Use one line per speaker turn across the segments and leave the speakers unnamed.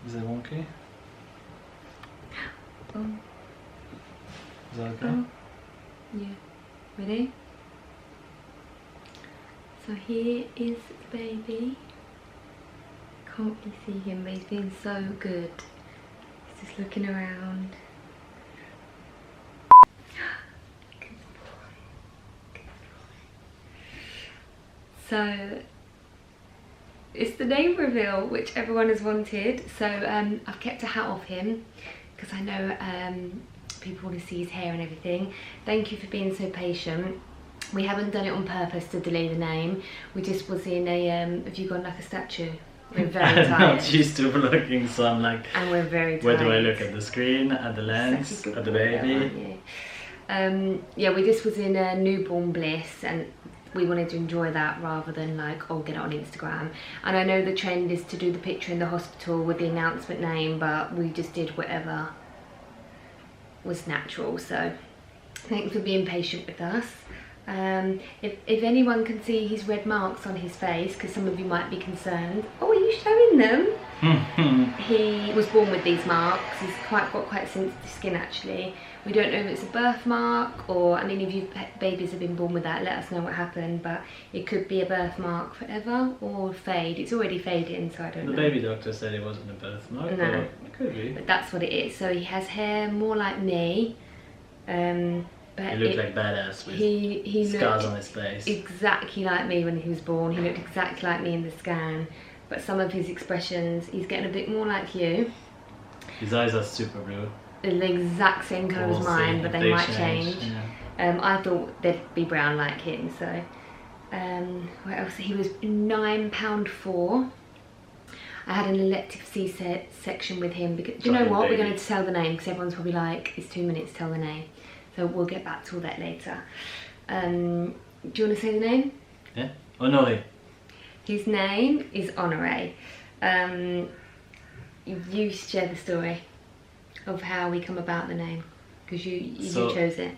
Is it wonky?
Oh.
Is that okay?
Oh. Yeah. Ready? So here is the baby. Can't really see him, but he's been so good. He's just looking around. Good boy. Good boy. So it's the name reveal which everyone has wanted. So I've kept a hat off him because I know people want to see his hair and everything. Thank you for being so patient. We haven't done it on purpose to delay the name. We just was in a have you gone like a statue? We're very tired.
I'm not used to vlogging, so I'm like,
and we're very tired.
Where do I look? At the screen, at the lens, at the baby?
Yeah, we just was in a newborn bliss and we wanted to enjoy that rather than like, oh, get it on Instagram. And I know the trend is to do the picture in the hospital with the announcement name, but we just did whatever was natural. So thanks for being patient with us. If anyone can see his red marks on his face, because some of you might be concerned. Oh, are you showing them? He was born with these marks. He's got quite sensitive skin actually. We don't know if it's a birthmark or, I mean, if you babies have been born with that, let us know what happened, but it could be a birthmark forever or fade. It's already fading, so I don't know.
The baby doctor said it wasn't a birthmark,
no.
But it could be.
But that's what it is. So he has hair more like me. But
he looked like badass with he scars on his face.
Exactly like me when he was born. He looked exactly like me in the scan. But some of his expressions, he's getting a bit more like you.
His eyes are super blue.
They're the exact same colour as mine, but they might change. Yeah. I thought they'd be brown like him, so. What else? He was £9.4. I had an elective C-section with him. Because, do you know what? We're going to tell the name because everyone's probably like, it's 2 minutes to tell the name. So we'll get back to all that later. Do you want to say the name?
Yeah, Honoré.
His name is Honoré. You share the story of how we come about the name, because you chose it.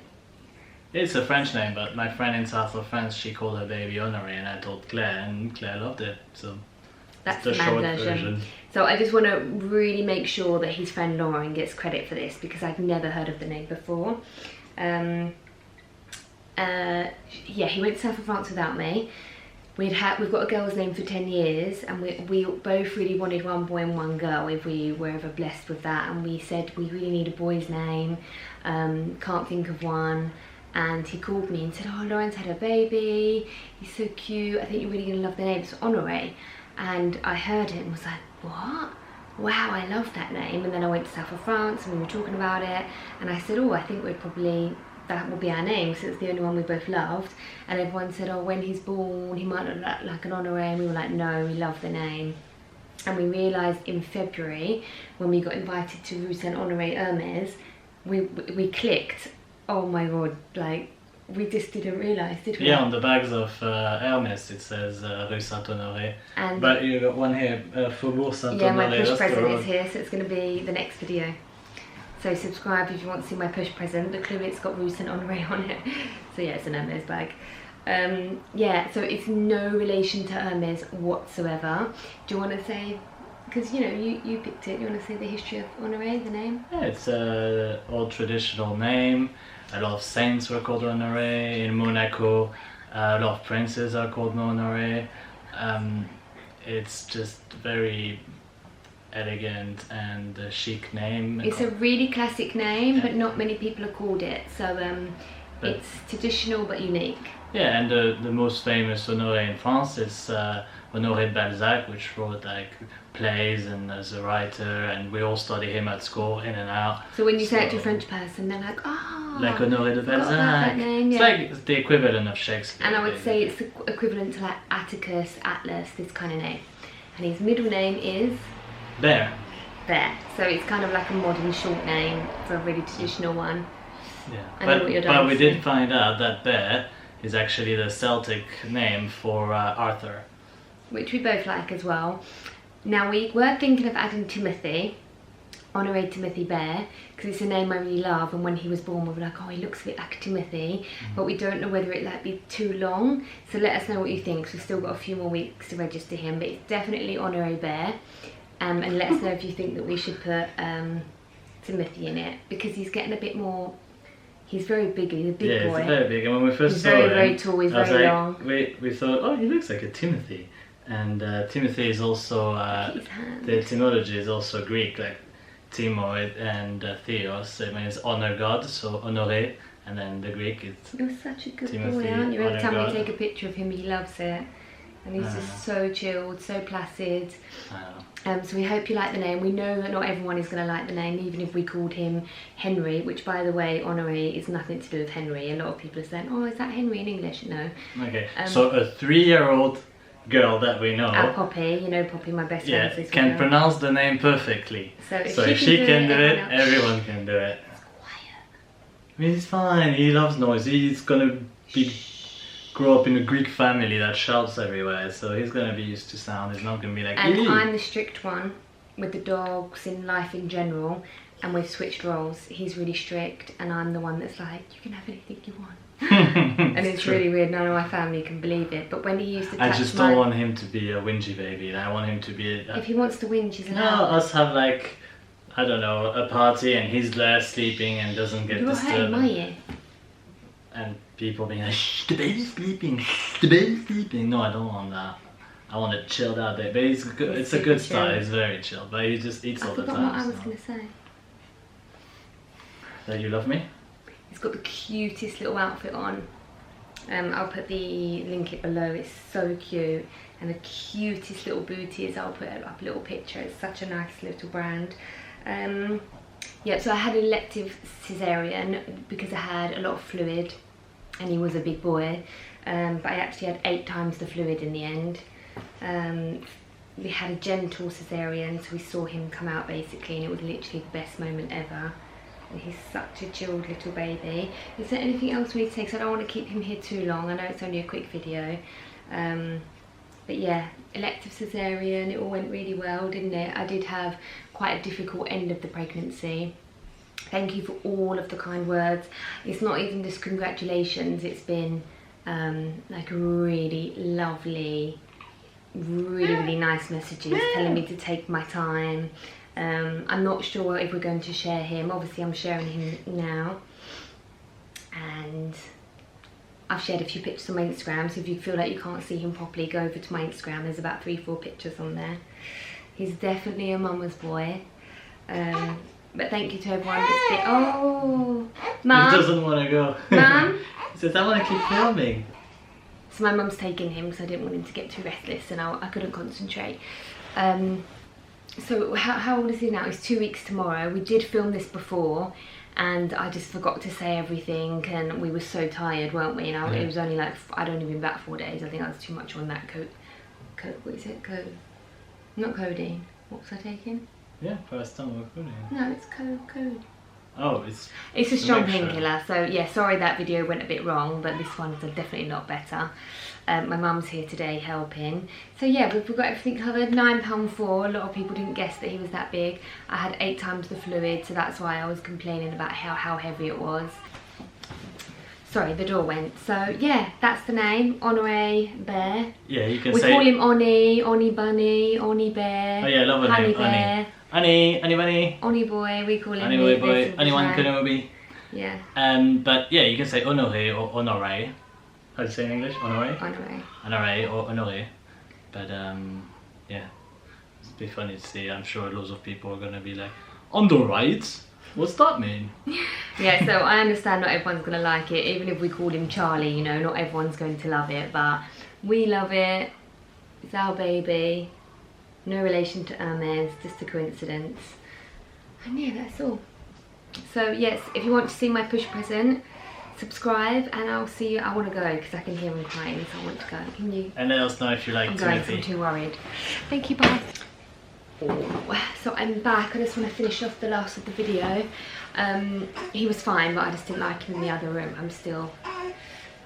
It's a French name, but my friend in south of France, she called her baby Honoré, and I told Claire, and Claire loved it. So
that's the short version. So I just want to really make sure that his friend Lauren gets credit for this, because I'd never heard of the name before. Yeah, he went to south of France without me. We've got a girl's name for 10 years, and we both really wanted one boy and one girl if we were ever blessed with that, and we said we really need a boy's name, can't think of one. And he called me and said, oh, Lauren's had a baby, he's so cute, I think you're really going to love the name, it's Honoré. And I heard it and was like, what? Wow, I love that name. And then I went to south of France and we were talking about it, and I said, oh, I think that will be our name, so it's the only one we both loved. And everyone said, oh, when he's born he might look like an Honoré, and we were like, no, we love the name. And we realised in February, when we got invited to Rue Saint-Honoré Hermes, we clicked. Oh my god, like, we just didn't realise, did we?
Yeah, on the bags of Hermes it says Rue Saint-Honoré. But you got one here, Faubourg Saint-Honoré.
Yeah, my push present is here, so it's going to be the next video. So subscribe if you want to see my push present. The clue, it's got Rue Saint-Honoré on it. So yeah, it's an Hermes bag. Yeah, so it's no relation to Hermes whatsoever. Do you want to say, because you know, you picked it, you want to say the history of Honoré, the name?
Yeah, it's an old traditional name. A lot of saints were called Honoré. In Monaco, a lot of princes are called Honoré. It's just very elegant and chic name.
It's a really classic name, but not many people are called it. So it's traditional but unique.
Yeah, and the most famous Honoré in France is Honoré de Balzac, which wrote like plays and as a writer, and we all study him at school, in and out.
So when you say it to a French person, they're like, oh,
like Honoré de Balzac.
That name, yeah.
It's like the equivalent of Shakespeare.
And I would say it's the equivalent to like Atticus, Atlas, this kind of name. And his middle name is?
Bear.
Bear. So it's kind of like a modern short name for a really traditional one.
Yeah, but we did find out that Bear is actually the Celtic name for Arthur. Which
we both like as well. Now we were thinking of adding Timothy Honoré Timothy Bear, because it's a name I really love, and when he was born we were like, oh, he looks a bit like Timothy, but we don't know whether it like be too long, so let us know what you think, 'cause we've still got a few more weeks to register him, but it's definitely Honoré Bear, and let us know if you think that we should put Timothy in it, because he's getting a bit more, he's very big, he's a big boy.
Yeah, he's very big, and when we first
he's
saw
very,
him,
very tall, he's very long.
We thought, oh, he looks like a Timothy, and Timothy is also, the etymology is also Greek, like Timo and Theos, it means honor God, so honoré, and then the Greek is
You're such a good
Timothy,
boy, aren't you? Every time
God.
we take a picture of him, he loves it. And he's just so chilled, so placid. So we hope you like the name. We know that not everyone is going to like the name, even if we called him Henry, which, by the way, Honoré is nothing to do with Henry. A lot of people are saying, oh, is that Henry in English? No.
Okay, so a 3-year-old girl that we know,
Poppy, you know Poppy, my best friend,
can pronounce the name perfectly.
So
if she can do it, everyone can do it.
Quiet.
I mean, he's fine, he loves noise, he's gonna grow up in a Greek family that shouts everywhere, so he's gonna be used to sound, he's not gonna be like,
and I'm the strict one with the dogs, in life in general, and we've switched roles. He's really strict, and I'm the one that's like, you can have anything you want. And it's
true.
Really weird, none of my family can believe it, but when he used to touch
I just don't want him to be a whingy baby, I want him to be
if he wants to whinge, he's
no,
allowed.
us have like, I don't know, a party and he's there sleeping and doesn't get
You're hurting
disturbed.
my ear.
And people being like, shh, the baby's sleeping, shh, the baby's sleeping. No, I don't want that. I want a chilled out day. But it's good. It's a good style. He's very chill. But he just eats all the time.
I forgot what I was going to say.
That you love me?
He's got the cutest little outfit on. I'll put the link it below. It's so cute. And the cutest little booties. I'll put up a little picture. It's such a nice little brand. Yeah, so I had an elective cesarean because I had a lot of fluid. And he was a big boy, but I actually had 8 times the fluid in the end. We had a gentle cesarean, so we saw him come out basically, and it was literally the best moment ever. And he's such a chilled little baby. Is there anything else we need to say? Because I don't want to keep him here too long. I know it's only a quick video. But yeah, elective cesarean, it all went really well, didn't it? I did have quite a difficult end of the pregnancy. Thank you for all of the kind words. It's not even just congratulations, it's been like really lovely, really nice messages telling me to take my time. I'm not sure if we're going to share him. Obviously I'm sharing him now. And I've shared a few pictures on my Instagram, so if you feel like you can't see him properly, go over to my Instagram. There's about 3-4 pictures on there. He's definitely a mama's boy. But thank you to everyone that's been... Oh, Mum.
He doesn't want to go.
Mum.
He says, I want to keep filming.
So my mum's taking him because I didn't want him to get too restless and I couldn't concentrate. So how old is he now? He's 2 weeks tomorrow. We did film this before and I just forgot to say everything and we were so tired, weren't we? And it was only like, I'd only been back 4 days. I think I was too much on that what is it? Not codeine. What was I taking?
Yeah, paracetamol.
No, it's code.
Oh,
it's a strong painkiller. So yeah, sorry that video went a bit wrong, but this one's definitely a lot better. My mum's here today helping. So yeah, we've got everything covered. £9.4. A lot of people didn't guess that he was that big. I had 8 times the fluid, so that's why I was complaining about how heavy it was. Sorry, the door went. So yeah, that's the name, Honoré Bear.
Yeah, you can
we
say...
call him Oni Bunny, Oni Bear.
Oh yeah, I love a
Honey
name,
Bear.
Ani Bunny.
Oni Boy, we call him.
Ani Boy, Anyone Kenobi.
Yeah.
But yeah, you can say Honoré or Honoré. How do you say in English? Honoré?
Honoré.
Honoré or Honoré. But yeah, it'd be funny to see. I'm sure loads of people are gonna be like, on the right? What's that mean?
Yeah, so I understand not everyone's gonna like it. Even if we called him Charlie, you know, not everyone's going to love it, but we love it. It's our baby. No relation to Hermes, just a coincidence. And yeah, that's all. So yes, if you want to see my push present, subscribe and I'll see you. I want to go because I can hear him crying, so I want to go. Can you? And
let us know if you like Timothy.
I'm going, I'm too worried. Thank you, bye. So I'm back. I just want to finish off the last of the video. He was fine, but I just didn't like him in the other room. I'm still...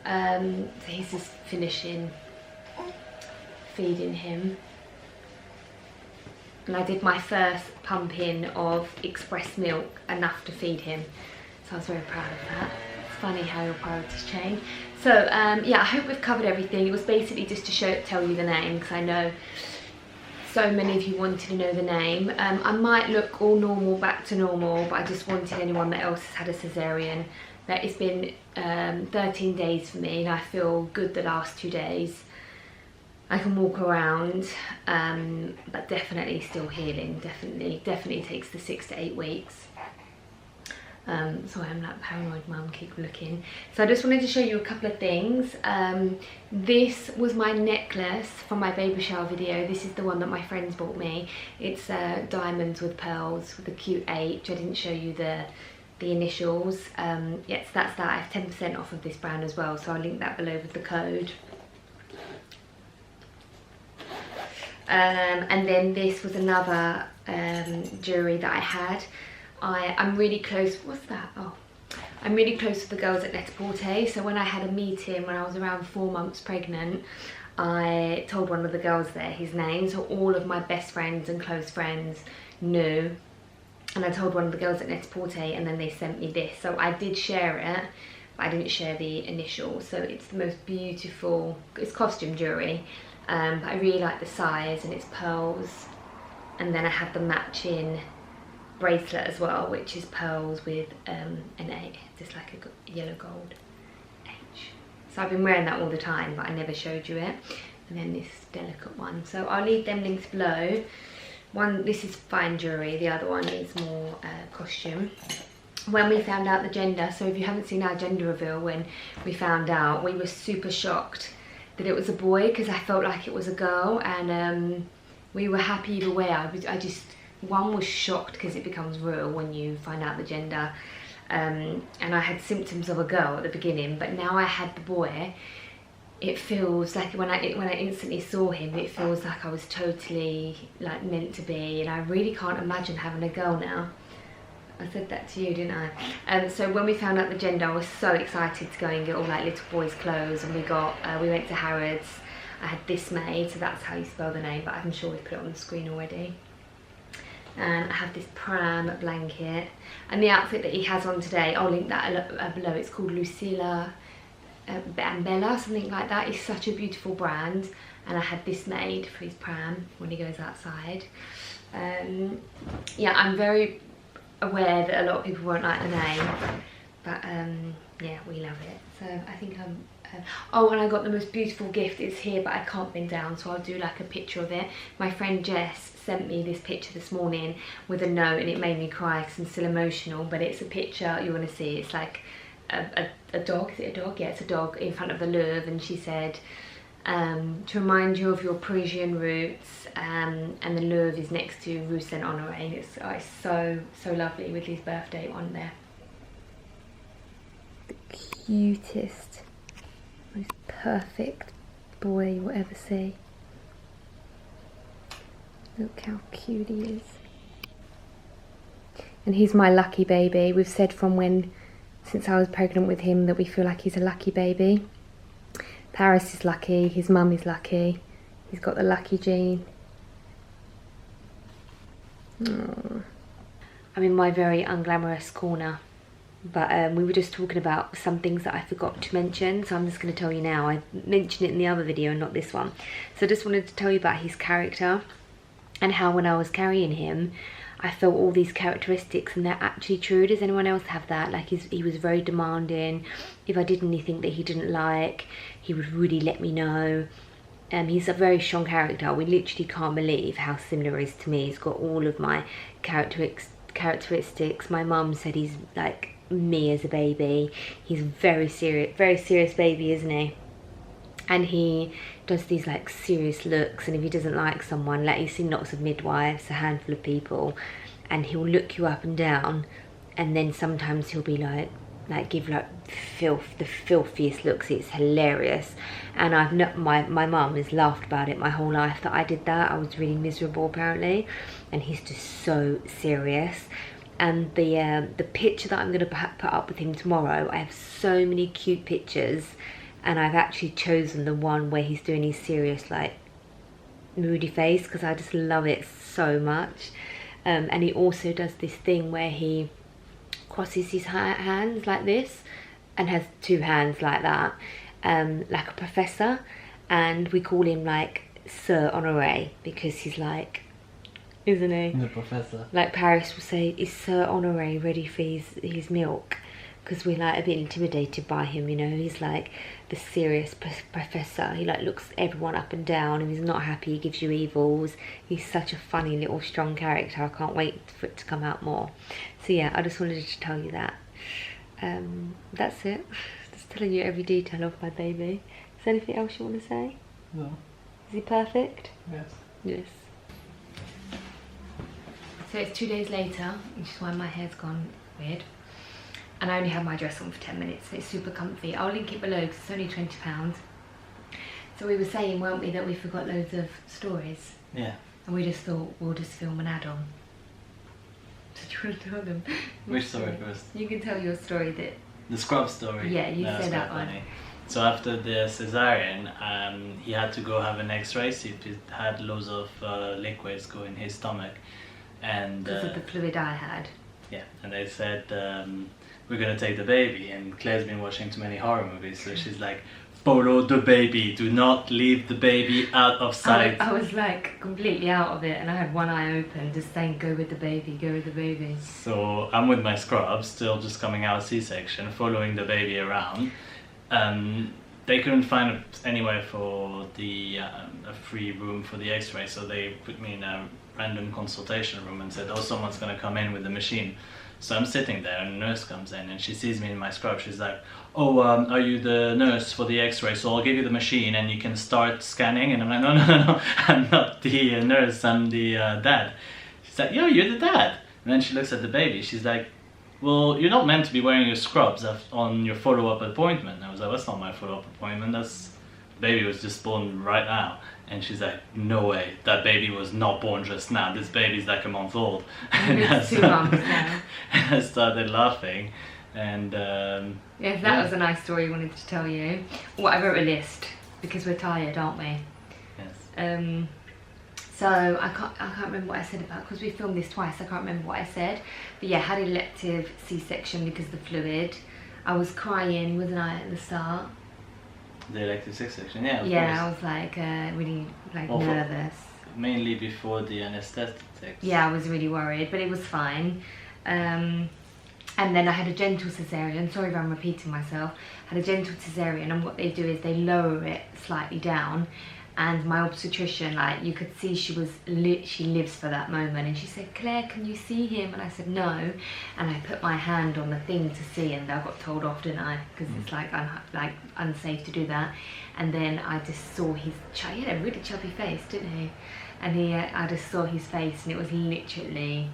so he's just finishing feeding him. and I did my first pumping of express milk, enough to feed him. So I was very proud of that. It's funny how your priorities change. So yeah, I hope we've covered everything. It was basically just to tell you the name, because I know so many of you wanted to know the name. I might look all normal, back to normal, but I just wanted anyone that else has had a cesarean. That it's been 13 days for me, and I feel good the last 2 days. I can walk around, but definitely still healing. Definitely takes the 6 to 8 weeks. Sorry, I'm like paranoid mum, keep looking. So I just wanted to show you a couple of things. This was my necklace from my baby shower video. This is the one that my friends bought me. It's diamonds with pearls with a cute H. I didn't show you the initials. Yes, that's that. I have 10% off of this brand as well, so I'll link that below with the code. And then this was another jewellery that I had. I'm really close, what's that? Oh, I'm really close with the girls at Net-a-Porter. So when I had a meeting when I was around 4 months pregnant, I told one of the girls there his name, so all of my best friends and close friends knew. And I told one of the girls at Net-a-Porter, and then they sent me this. So I did share it, but I didn't share the initials. So it's the most beautiful, it's costume jewellery, but I really like the size, and it's pearls. And then I have the matching bracelet as well, which is pearls with an A, just like a yellow gold H. So I've been wearing that all the time, but I never showed you it. And then this delicate one. So I'll leave them links below. One, this is fine jewellery, the other one is more costume. When we found out the gender, so if you haven't seen our gender reveal, when we found out, we were super shocked that it was a boy, because I felt like it was a girl, and we were happy either way. One was shocked because it becomes real when you find out the gender, and I had symptoms of a girl at the beginning, but now I had the boy. It feels like when I instantly saw him, it feels like I was totally like meant to be, and I really can't imagine having a girl now. I said that to you, didn't I? So when we found out the gender, I was so excited to go and get all like little boys' clothes, and we went to Harrods. I had this made, so that's how you spell the name, but I'm sure we put it on the screen already. And I have this pram blanket, and the outfit that he has on today, I'll link that below. It's called Lucilla and Bella, something like that. It's such a beautiful brand, and I had this made for his pram when he goes outside. Yeah, I'm very aware that a lot of people won't like the name, but yeah, we love it. So I think I'm oh, and I got the most beautiful gift. It's here, but I can't pin down, so I'll do like a picture of it. My friend Jess sent me this picture this morning with a note, and it made me cry because I'm still emotional, but it's a picture you want to see. It's like a dog. Is it a dog? Yeah, it's a dog in front of the Louvre, and she said, to remind you of your Parisian roots, and the Louvre is next to Rue Saint-Honoré, and it's so lovely with his birthday on there. The cutest, most perfect boy you'll ever see. Look how cute he is. And he's my lucky baby. We've said since I was pregnant with him, that we feel like he's a lucky baby. Paris is lucky, his mum is lucky, he's got the lucky gene. Aww. I'm in my very unglamorous corner, but we were just talking about some things that I forgot to mention, so I'm just going to tell you now. I mentioned it in the other video and not this one. So I just wanted to tell you about his character, and how when I was carrying him, I felt all these characteristics, and they're actually true. Does anyone else have that? Like he was very demanding. If I did anything that he didn't like, he would really let me know. He's a very strong character. We literally can't believe how similar he is to me. He's got all of my characteristics. My mum said he's like me as a baby. He's very serious baby, isn't he? And he does these like serious looks, and if he doesn't like someone, like he's seen lots of midwives, a handful of people, and he'll look you up and down, and then sometimes he'll be like give like the filthiest looks. It's hilarious, and my mum has laughed about it my whole life that I did that. I was really miserable apparently, and he's just so serious. And the picture that I'm going to put up with him tomorrow, I have so many cute pictures, and I've actually chosen the one where he's doing his serious like moody face because I just love it so much. And he also does this thing where he crosses his hands like this and has two hands like that, like a professor, and we call him like Sir Honoré because he's like, isn't he?
The professor.
Like Paris will say, is Sir Honoré ready for his milk? Because we're like a bit intimidated by him, you know. He's like the serious professor. He like looks everyone up and down, and he's not happy, he gives you evils. He's such a funny little strong character. I can't wait for it to come out more. So yeah, I just wanted to tell you that. That's it. Just telling you every detail of my baby. Is there anything else you want to say?
No.
Is he perfect?
Yes.
Yes. So it's 2 days later, which is why my hair's gone weird. And I only have my dress on for 10 minutes, so it's super comfy. I'll link it below because it's only £20. So we were saying, weren't we, that we forgot loads of stories?
Yeah.
And we just thought we'll just film an add-on. So do you want to tell them?
Which story first?
You can tell your story that...
The scrub story.
Yeah, you
That's
said that
quite
one.
funny. So after the cesarean, he had to go have an X-ray. He had loads of liquids go in his stomach, and
Because of the fluid I had.
yeah, and they said we're gonna take the baby. And Claire's been watching too many horror movies, so she's like, follow the baby, do not leave the baby out of sight.
I was like completely out of it, and I had one eye open, just saying, go with the baby, go with the baby.
So I'm with my scrubs, still just coming out of C-section, following the baby around. They couldn't find anywhere for the a free room for the X-ray, so they put me in a random consultation room and said, oh, someone's gonna come in with the machine. So I'm sitting there, and a nurse comes in, and she sees me in my scrub. She's like, oh, are you the nurse for the X-ray? So I'll give you the machine and you can start scanning. And I'm like, no, I'm not the nurse, I'm the dad. She's like, yeah, you're the dad. And then she looks at the baby. She's like, well, you're not meant to be wearing your scrubs on your follow-up appointment. And I was like, that's not my follow-up appointment. The baby was just born right now. And she's like, no way, that baby was not born just now. This baby's like a month old.
It's 2 months now.
And I started laughing. And
yeah, that was a nice story I wanted to tell you. Well, I wrote a list because we're tired, aren't we?
Yes.
So I can't remember what I said about, because we filmed this twice, I can't remember what I said. But yeah, had elective C-section because of the fluid. I was crying, wasn't I, at the start?
The elective C-section, yeah, of
yeah,
course.
I was like really like
Well,
nervous.
Mainly before the anesthetic.
Yeah, I was really worried, but it was fine. And then I had a gentle cesarean. Sorry if I'm repeating myself. I had a gentle cesarean, and what they do is they lower it slightly down. And my obstetrician, like, you could see she lives for that moment, and she said, Claire, can you see him? And I said no, and I put my hand on the thing to see, and I got told off, didn't I? Because it's like unsafe to do that. And then I just saw he had a really chubby face, didn't he? And I just saw his face, and it was literally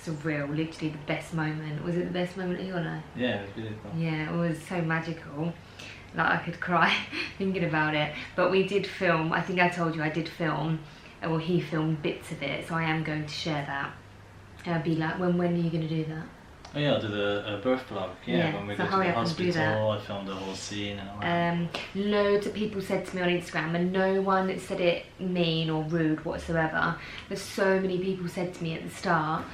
surreal, literally the best moment. Was it the best moment of your life?
Yeah, it was beautiful.
Yeah, it was so magical. Like, I could cry thinking about it. But we did film, I think I told you I did film, well, he filmed bits of it, so I am going to share that. And I'd be like, when are you going to do that?
Oh yeah, I'll do the birth vlog. Yeah, when we
so
go to the
hurry up and do that.
hospital, I filmed the whole scene and all that.
Loads of people said to me on Instagram, and no one said it mean or rude whatsoever, but so many people said to me at the start,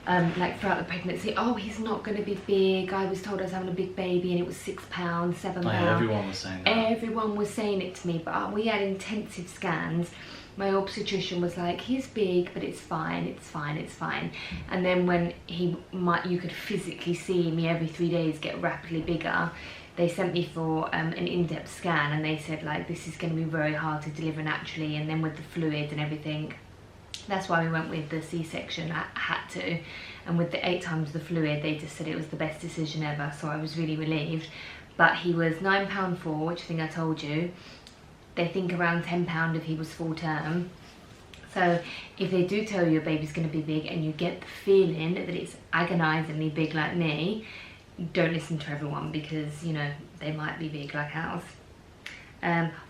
like throughout the pregnancy, oh, he's not going to be big. I was told I was having a big baby and it was £6, £7.
Yeah, everyone was saying that.
Everyone was saying it to me, but we had intensive scans. My obstetrician was like, he's big, but it's fine, it's fine, it's fine. And then when you could physically see me every 3 days get rapidly bigger, they sent me for an in-depth scan, and they said, like, this is going to be very hard to deliver naturally, and then with the fluids and everything. That's why we went with the C-section. I had to, and with the 8 times the fluid, they just said it was the best decision ever, so I was really relieved. But he was £9.4, which I think I told you. They think around £10 if he was full term. So if they do tell you your baby's going to be big and you get the feeling that it's agonisingly big like me, don't listen to everyone, because, you know, they might be big like ours.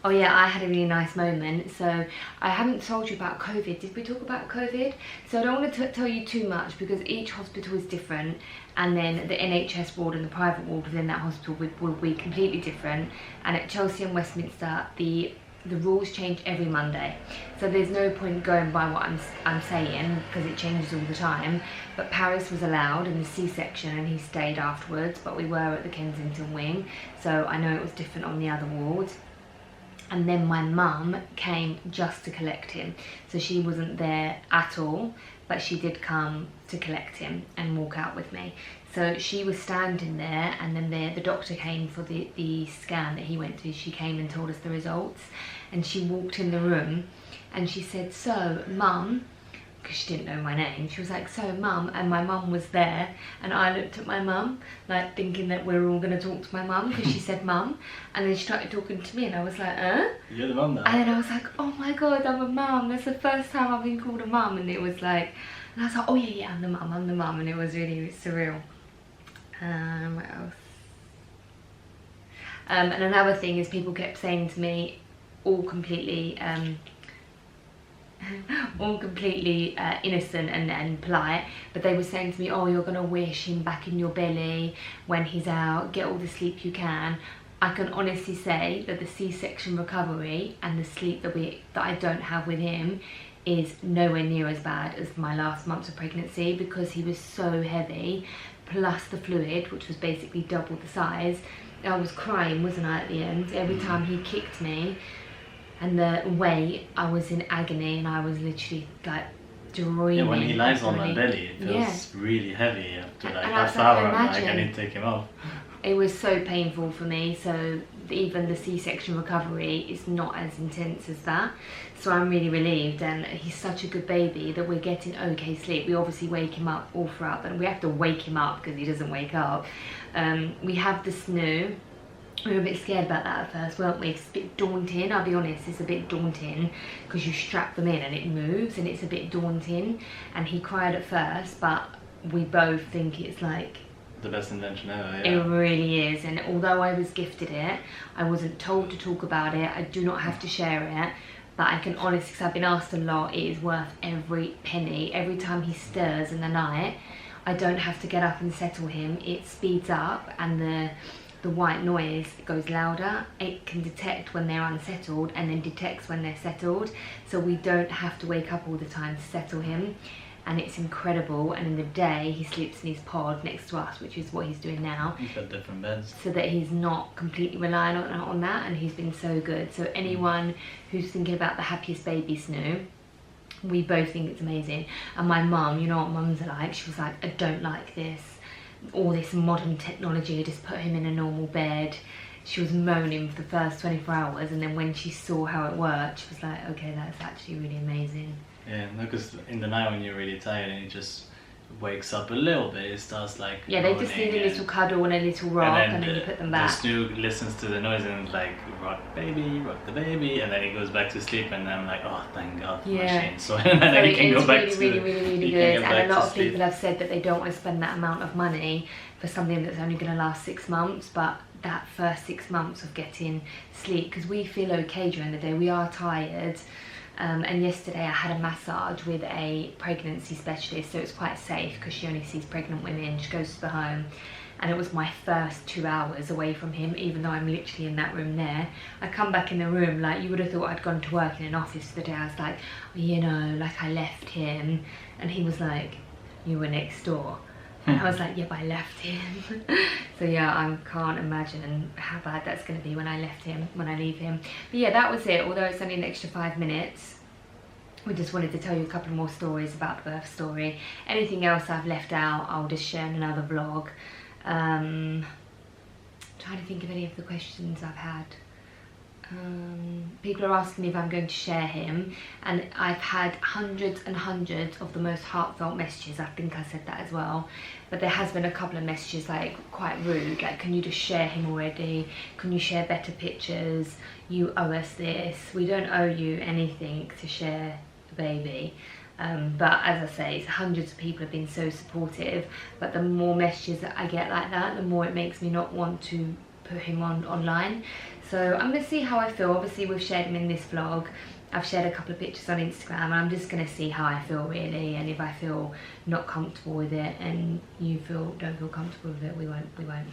Oh yeah, I had a really nice moment. So I haven't told you about COVID. Did we talk about COVID? So I don't want to tell you too much, because each hospital is different, and then the NHS ward and the private ward within that hospital will be completely different. And at Chelsea and Westminster, the the rules change every Monday, so there's no point going by what I'm saying because it changes all the time. But Paris was allowed in the C-section and he stayed afterwards, but we were at the Kensington wing, so I know it was different on the other wards. And then my mum came just to collect him, so she wasn't there at all, but she did come to collect him and walk out with me. So she was standing there, and then the doctor came for the scan that he went to. She came and told us the results, and she walked in the room and she said, "So, Mum," because she didn't know my name, she was like, "So, Mum," and my mum was there, and I looked at my mum, like thinking that we were all going to talk to my mum because she said mum, and then she started talking to me, and I was like,
You're the mum now.
And then I was like, oh my god, I'm a mum, that's the first time I've been called a mum, and it was like, and I was like, oh yeah, I'm the mum, and it was really surreal. What else? And another thing is people kept saying to me, all completely innocent and polite, but they were saying to me, oh, you're gonna wish him back in your belly when he's out, get all the sleep you can. I can honestly say that the C-section recovery and the sleep that I don't have with him is nowhere near as bad as my last months of pregnancy, because he was so heavy, plus the fluid, which was basically double the size. I was crying, wasn't I, at the end? Every time he kicked me, and the weight, I was in agony, and I was literally like dreaming.
Yeah, when he lies on my belly, it feels really heavy after like half an hour. I'm like, I need to take him off.
It was so painful for me, so even the C-section recovery is not as intense as that. So I'm really relieved, and he's such a good baby that we're getting okay sleep. We obviously wake him up all throughout, and we have to wake him up because he doesn't wake up. We have the snoo. We were a bit scared about that at first, weren't we? It's a bit daunting, I'll be honest, it's a bit daunting because you strap them in and it moves, and it's a bit daunting. And he cried at first, but we both think it's like
the best invention ever,
yeah. It really is, and although I was gifted it, I wasn't told to talk about it, I do not have to share it, but I can honestly, because I've been asked a lot, it is worth every penny. Every time he stirs in the night, I don't have to get up and settle him, it speeds up, and the white noise goes louder. It can detect when they're unsettled and then detects when they're settled, so we don't have to wake up all the time to settle him. And it's incredible. And in the day he sleeps in his pod next to us, which is what he's doing now.
He's got different beds,
so that he's not completely relying on that, and he's been so good. So anyone who's thinking about the happiest baby snoo, we both think it's amazing. And my mum, you know what mums are like, she was like, I don't like this, all this modern technology, just put him in a normal bed. She was moaning for the first 24 hours, and then when she saw how it worked, she was like, okay, that's actually really amazing.
Yeah, no, because in the night when you're really tired and it just wakes up a little bit, it starts like
yeah, they just need a little cuddle and a little rock, and then you put them back.
The snoo listens to the noise and like, rock the baby, and then he goes back to sleep, and I'm like, oh, thank God for machine. So and then he can go back to
really good. And a lot of people have said that they don't want to spend that amount of money for something that's only going to last 6 months, but that first 6 months of getting sleep, because we feel okay during the day, we are tired. And yesterday I had a massage with a pregnancy specialist, so it's quite safe because she only sees pregnant women. She goes to the home, and it was my first 2 hours away from him, even though I'm literally in that room there. I come back in the room, like, you would have thought I'd gone to work in an office for the day. I was like, well, you know, like, I left him, and he was like, you were next door. And I was like, yeah, but I left him. So yeah, I can't imagine how bad that's going to be when I leave him. But yeah, that was it. Although it's only an extra 5 minutes, we just wanted to tell you a couple more stories about the birth story. Anything else I've left out, I'll just share in another vlog. Trying to think of any of the questions I've had. People are asking me if I'm going to share him, and I've had hundreds and hundreds of the most heartfelt messages. I think I said that as well, but there has been a couple of messages like quite rude, like, can you just share him already, can you share better pictures, you owe us this. We don't owe you anything to share the baby. But as I say, hundreds of people have been so supportive, but the more messages that I get like that, the more it makes me not want to put him online. So I'm going to see how I feel. Obviously we've shared him in this vlog, I've shared a couple of pictures on Instagram, and I'm just going to see how I feel really, and if I feel not comfortable with it and you don't feel comfortable with it, we won't.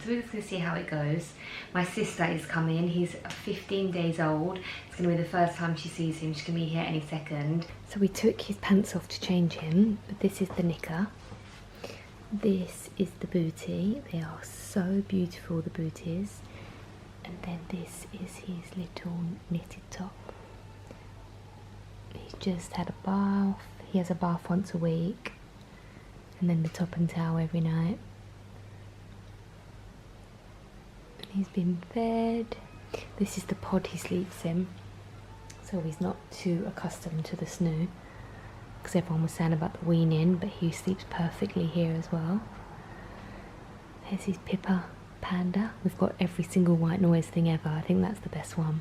So we're just going to see how it goes. My sister is coming. He's 15 days old. It's going to be the first time she sees him. She's going to be here any second. So we took his pants off to change him, but this is the knicker. This is the bootie. They are so beautiful, the booties. And then this is his little knitted top. He's just had a bath. He has a bath once a week. And then the top and towel every night. And he's been fed. This is the pod he sleeps in. So he's not too accustomed to the snoo. Because everyone was saying about the weaning, but he sleeps perfectly here as well. There's his Pippa Panda. We've got every single white noise thing ever. I think that's the best one.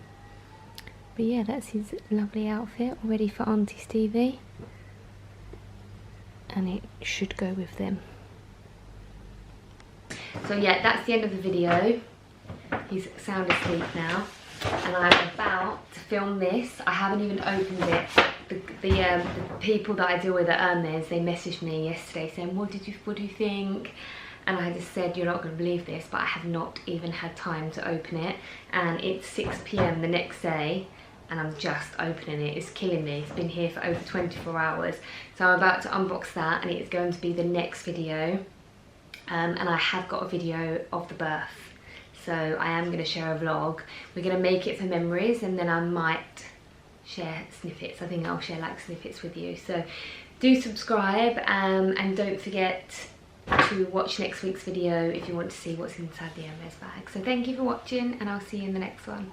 But yeah, that's his lovely outfit, all ready for Auntie Stevie. And it should go with them. So yeah, that's the end of the video. He's sound asleep now. And I'm about to film this. I haven't even opened it. The people that I deal with at Hermes, they messaged me yesterday saying, what do you think? And I just said, you're not going to believe this, but I have not even had time to open it. And it's 6 PM the next day, and I'm just opening it. It's killing me. It's been here for over 24 hours. So I'm about to unbox that, and it's going to be the next video. And I have got a video of the birth. So I am going to share a vlog. We're going to make it for memories, and then I might share snippets. I think I'll share like snippets with you. So do subscribe, and don't forget to watch next week's video if you want to see what's inside the Hermes bag. So thank you for watching, and I'll see you in the next one.